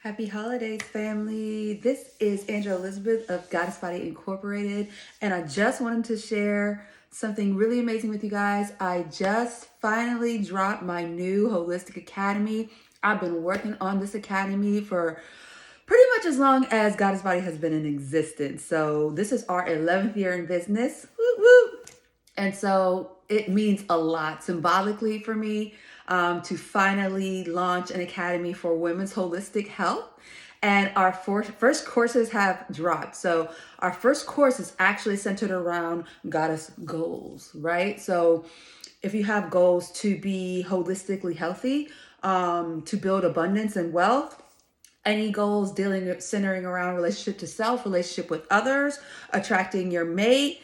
Happy holidays, family. This is Angela Elizabeth of Goddess Body Incorporated, and I just wanted to share something really amazing with you guys. I just finally dropped my new Holistic Academy. I've been working on this academy for pretty much as long as Goddess Body has been in existence. So this is our 11th year in business. Woo woo. And so it means a lot symbolically for me to finally launch an academy for women's holistic health. And our first courses have dropped. So our first course is actually centered around goddess goals, right? So if you have goals to be holistically healthy, to build abundance and wealth, any goals centering around relationship to self, relationship with others, attracting your mate,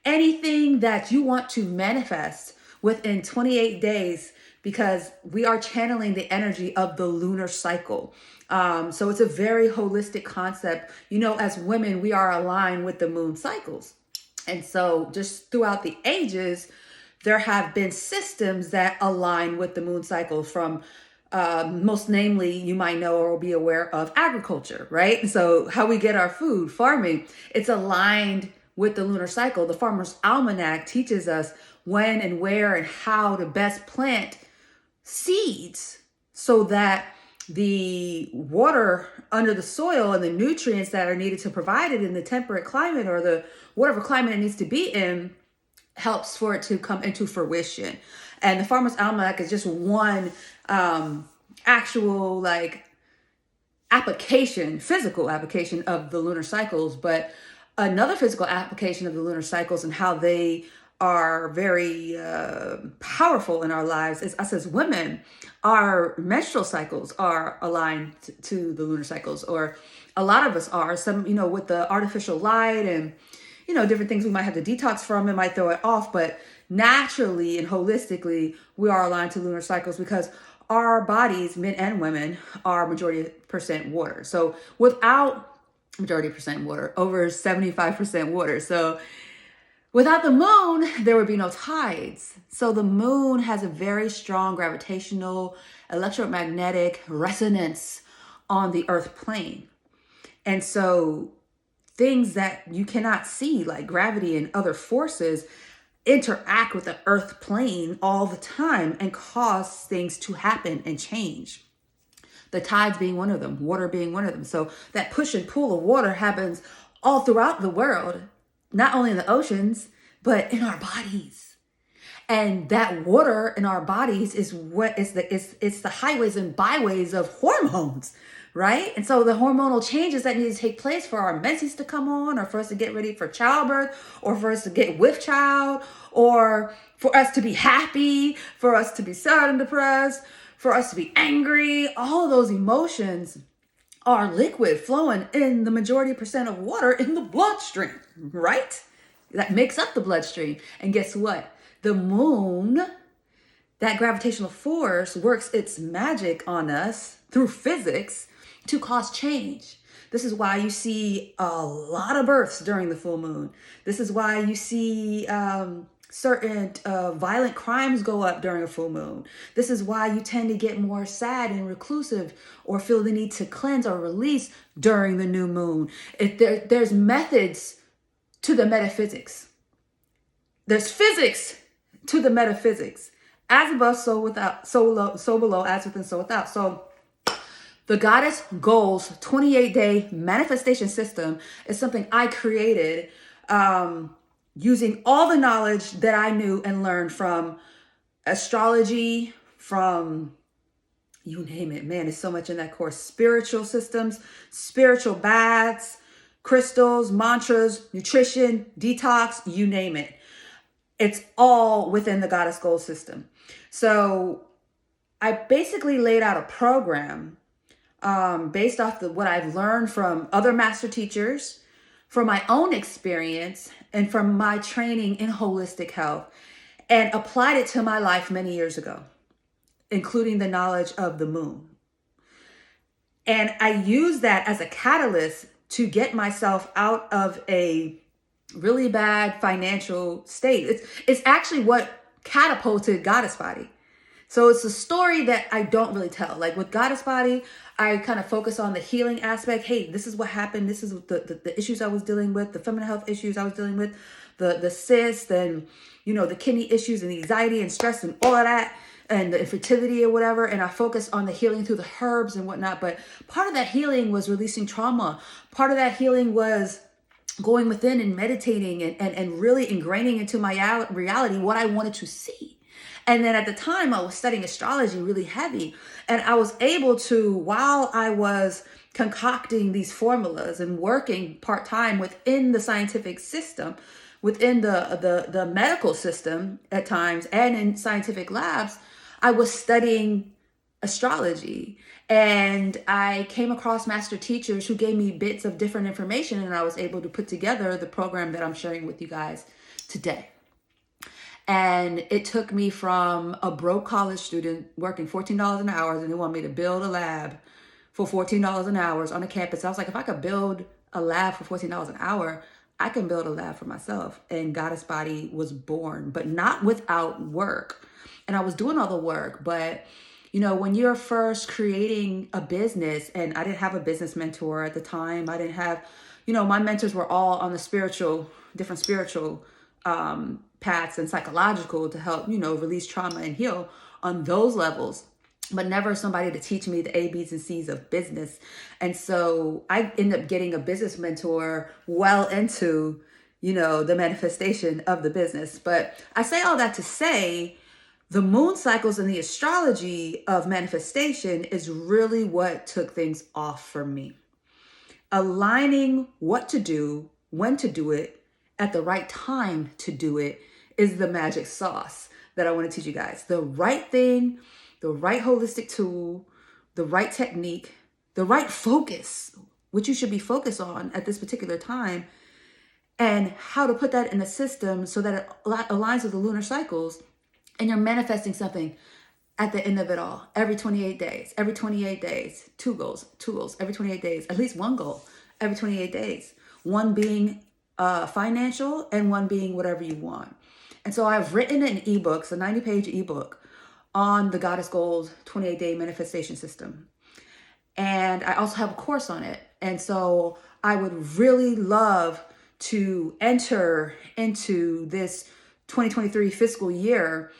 anything that you want to manifest within 28 days, because we are channeling the energy of the lunar cycle. So it's a very holistic concept. You know, as women, we are aligned with the moon cycles. And so just throughout the ages, there have been systems that align with the moon cycle from most namely, you might know or be aware of agriculture, right? So how we get our food, farming, it's aligned with the lunar cycle. The Farmer's Almanac teaches us when and where and how to best plant seeds so that the water under the soil and the nutrients that are needed to provide it in the temperate climate or the whatever climate it needs to be in helps for it to come into fruition. And the Farmer's Almanac is just one actual application, physical application of the lunar cycles, but another physical application of the lunar cycles and how they are very powerful in our lives is us as women. Our menstrual cycles are aligned to the lunar cycles, or a lot of us are. Some, with the artificial light and, different things we might have to detox from, it might throw it off, but naturally and holistically, we are aligned to lunar cycles because our bodies, men and women, are majority percent water. So without majority percent water, over 75% water. So without the moon, there would be no tides. So the moon has a very strong gravitational, electromagnetic resonance on the earth plane. And so things that you cannot see, like gravity and other forces, interact with the earth plane all the time and cause things to happen and change. The tides being one of them, water being one of them. So that push and pull of water happens all throughout the world, not only in the oceans, but in our bodies. And that water in our bodies is what is it's the highways and byways of hormones, right? And so the hormonal changes that need to take place for our menses to come on, or for us to get ready for childbirth, or for us to get with child, or for us to be happy, for us to be sad and depressed, for us to be angry, all of those emotions are liquid flowing in the majority percent of water in the bloodstream, right? That makes up the bloodstream. And guess what? The moon, that gravitational force, works its magic on us through physics to cause change. This is why you see a lot of births during the full moon. This is why you see certain violent crimes go up during a full moon. This is why you tend to get more sad and reclusive or feel the need to cleanse or release during the new moon. There's methods to the metaphysics. There's physics to the metaphysics. As above, so without, so below, as within, so without. So the Goddess Goals 28-day manifestation system is something I created using all the knowledge that I knew and learned from astrology, from you name it. Man, there's so much in that course. Spiritual systems, spiritual baths, crystals, mantras, nutrition, detox, you name it. It's all within the Goddess Goals system. So I basically laid out a program based off what I've learned from other master teachers, from my own experience, and from my training in holistic health, and applied it to my life many years ago, including the knowledge of the moon. And I used that as a catalyst to get myself out of a really bad financial state. It's actually what catapulted Goddess Body. So it's a story that I don't really tell. Like with Goddess Body, I kind of focus on the healing aspect. Hey, this is what happened. This is the issues I was dealing with, the feminine health issues I was dealing with, the cyst and, the kidney issues and the anxiety and stress and all of that and the infertility or whatever. And I focus on the healing through the herbs and whatnot. But part of that healing was releasing trauma. Part of that healing was going within and meditating and really ingraining into my reality what I wanted to see. And then at the time I was studying astrology really heavy, and I was able to, while I was concocting these formulas and working part-time within the scientific system, within the medical system at times, and in scientific labs, I was studying astrology. And I came across master teachers who gave me bits of different information, and I was able to put together the program that I'm sharing with you guys today. And it took me from a broke college student working $14 an hour, and they want me to build a lab for $14 an hour on a campus. I was like, if I could build a lab for $14 an hour, I can build a lab for myself. And Goddess Body was born, but not without work. And I was doing all the work, but when you're first creating a business, and I didn't have a business mentor at the time. I didn't have, my mentors were all on the different spiritual paths and psychological to help, release trauma and heal on those levels, but never somebody to teach me the A, B's, and C's of business. And so I ended up getting a business mentor well into, the manifestation of the business. But I say all that to say, the moon cycles and the astrology of manifestation is really what took things off for me. Aligning what to do, when to do it, at the right time to do it is the magic sauce that I want to teach you guys. The right thing, the right holistic tool, the right technique, the right focus, which you should be focused on at this particular time, and how to put that in a system so that it aligns with the lunar cycles. And you're manifesting something at the end of it all. Every 28 days, two goals, every 28 days, at least one goal every 28 days. One being financial and one being whatever you want. And so I've written an ebook, it's a 90-page ebook on the Goddess Goals 28-day manifestation system. And I also have a course on it. And so I would really love to enter into this 2023 fiscal year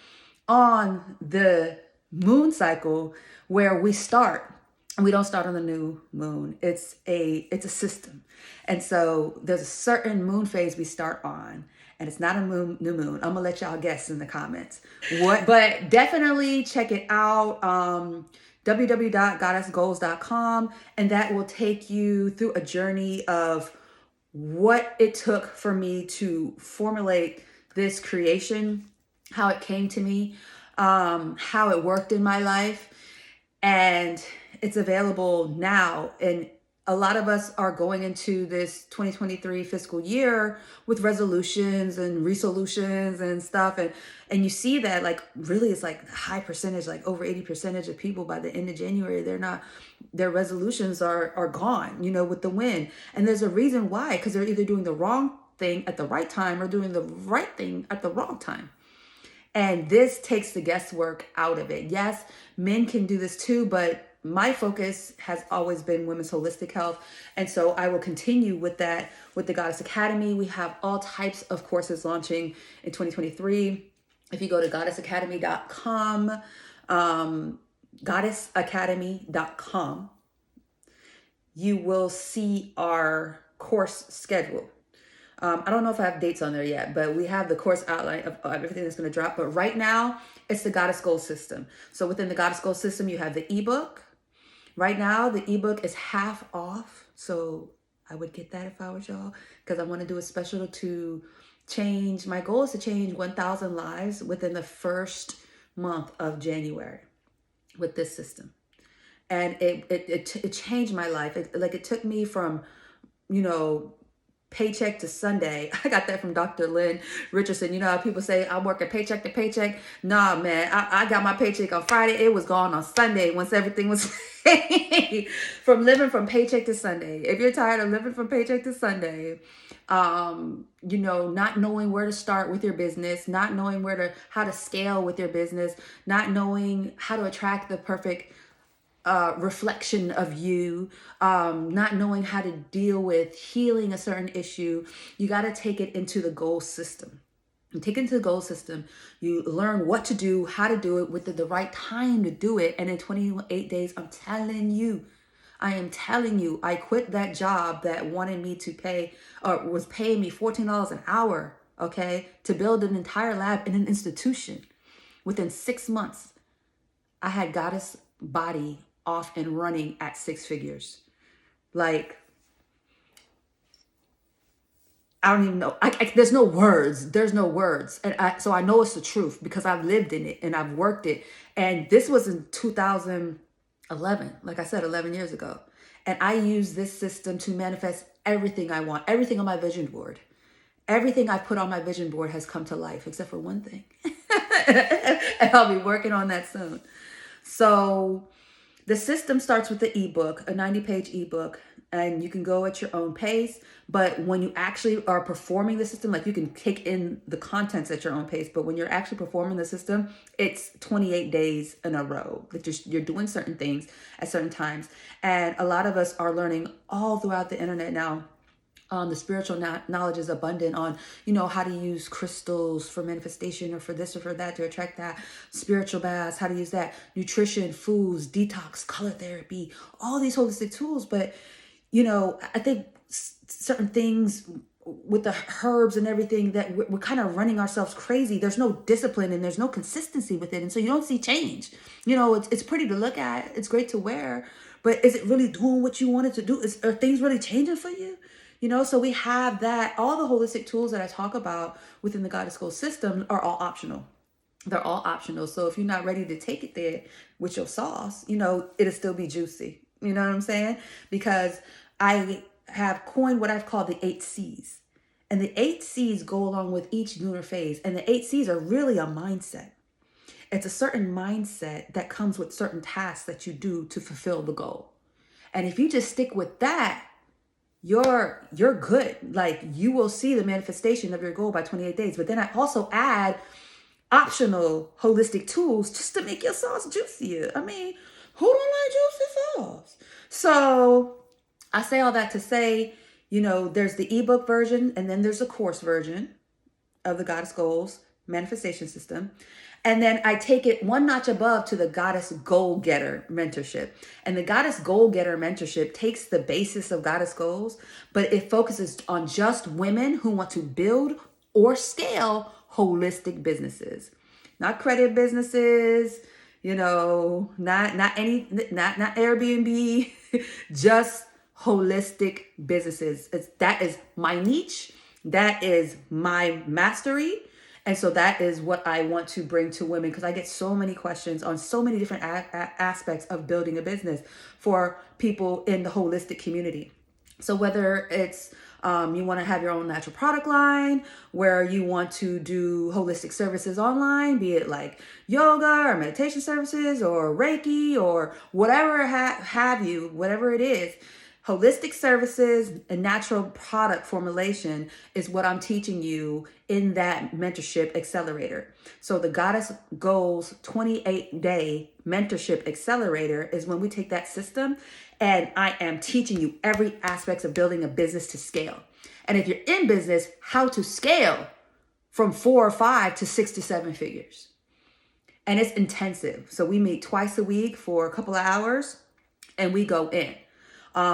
on the moon cycle, where we start, and we don't start on the new moon. It's a system. And so there's a certain moon phase we start on, and it's not a new moon. I'm gonna let y'all guess in the comments what, but definitely check it out. www.goddessgoals.com, and that will take you through a journey of what it took for me to formulate this creation, how it came to me, how it worked in my life. And it's available now. And a lot of us are going into this 2023 fiscal year with resolutions and resolutions and stuff. And you see that, like, really it's like high percentage, like over 80% of people by the end of January, their resolutions are gone, with the wind. And there's a reason why, because they're either doing the wrong thing at the right time or doing the right thing at the wrong time. And this takes the guesswork out of it. Yes, men can do this too, but my focus has always been women's holistic health. And so I will continue with that with the Goddess Academy. We have all types of courses launching in 2023. If you go to goddessacademy.com, goddessacademy.com, you will see our course schedule. I don't know if I have dates on there yet, but we have the course outline of everything that's going to drop. But right now, it's the Goddess Goal System. So within the Goddess Goal System, you have the ebook. Right now, the ebook is half off. So I would get that if I was y'all, because I want to do a special to change. My goal is to change 1,000 lives within the first month of January with this system. And it changed my life. It took me from, paycheck to Sunday. I got that from Dr. Lynn Richardson. You know how people say I'm working paycheck to paycheck? Nah, man, I got my paycheck on Friday. It was gone on Sunday once everything was from living from paycheck to Sunday. If you're tired of living from paycheck to Sunday, not knowing where to start with your business, not knowing how to scale with your business, not knowing how to attract the perfect reflection of you, not knowing how to deal with healing a certain issue, you got to take it into the goal system. You take it into the goal system, you learn what to do, how to do it with the right time to do it. And in 28 days, I am telling you, I quit that job that wanted me to pay, or was paying me $14 an hour, okay, to build an entire lab in an institution. Within 6 months, I had Goddess Body off and running at 6 figures. Like, I don't even know. There's no words. There's no words. And so I know it's the truth because I've lived in it and I've worked it. And this was in 2011, like I said, 11 years ago. And I use this system to manifest everything I want, everything on my vision board. Everything I put on my vision board has come to life, except for one thing. And I'll be working on that soon. So the system starts with the ebook, a 90-page ebook, and you can go at your own pace. But when you actually are performing the system, like you can take in the contents at your own pace, but when you're actually performing the system, it's 28 days in a row that you're doing certain things at certain times. And a lot of us are learning all throughout the internet now. The spiritual knowledge is abundant on, how to use crystals for manifestation or for this or for that to attract that. Spiritual baths, how to use that. Nutrition, foods, detox, color therapy, all these holistic tools. But, I think certain things with the herbs and everything that we're kind of running ourselves crazy. There's no discipline and there's no consistency with it. And so you don't see change. It's pretty to look at. It's great to wear. But is it really doing what you want it to do? Are things really changing for you? So we have that. All the holistic tools that I talk about within the Goddess Gold system are all optional. They're all optional. So if you're not ready to take it there with your sauce, it'll still be juicy. You know what I'm saying? Because I have coined what I've called the 8 C's. And the 8 C's go along with each lunar phase. And the 8 C's are really a mindset. It's a certain mindset that comes with certain tasks that you do to fulfill the goal. And if you just stick with that, you're good. Like, you will see the manifestation of your goal by 28 days. But then I also add optional holistic tools just to make your sauce juicier. I mean, who don't like juicy sauce? So I say all that to say, there's the ebook version and then there's a course version of the Goddess Goals manifestation system. And then I take it one notch above to the Goddess Goal Getter mentorship. And the Goddess Goal Getter mentorship takes the basis of Goddess Goals, but it focuses on just women who want to build or scale holistic businesses. Not credit businesses, not Airbnb, just holistic businesses. That is my niche. That is my mastery. And so that is what I want to bring to women, because I get so many questions on so many different aspects of building a business for people in the holistic community. So whether it's you want to have your own natural product line, where you want to do holistic services online, be it like yoga or meditation services or Reiki or whatever have you, whatever it is, holistic services and natural product formulation is what I'm teaching you in that mentorship accelerator. So the Goddess Goals 28-day mentorship accelerator is when we take that system and I am teaching you every aspect of building a business to scale. And if you're in business, how to scale from 4 or 5 to 6 to 7 figures. And it's intensive. So we meet twice a week for a couple of hours and we go in.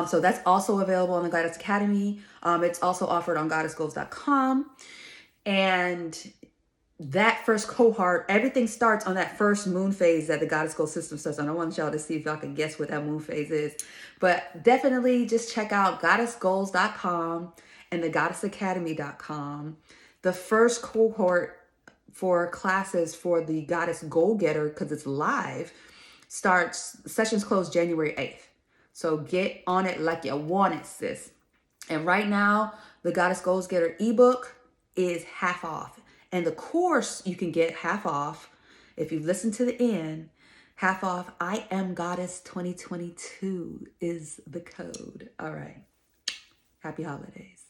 So that's also available on the Goddess Academy. It's also offered on goddessgoals.com. And that first cohort, everything starts on that first moon phase that the Goddess Gold system starts on. I want y'all to see if y'all can guess what that moon phase is. But definitely just check out goddessgoals.com and the goddessacademy.com. The first cohort for classes for the Goddess Goal Getter, because it's live, sessions close January 8th. So get on it like you want it, sis. And right now, the Goddess Goals Getter ebook is half off. And the course you can get half off if you listen to the end. Half off. I am Goddess 2022 is the code. All right. Happy holidays.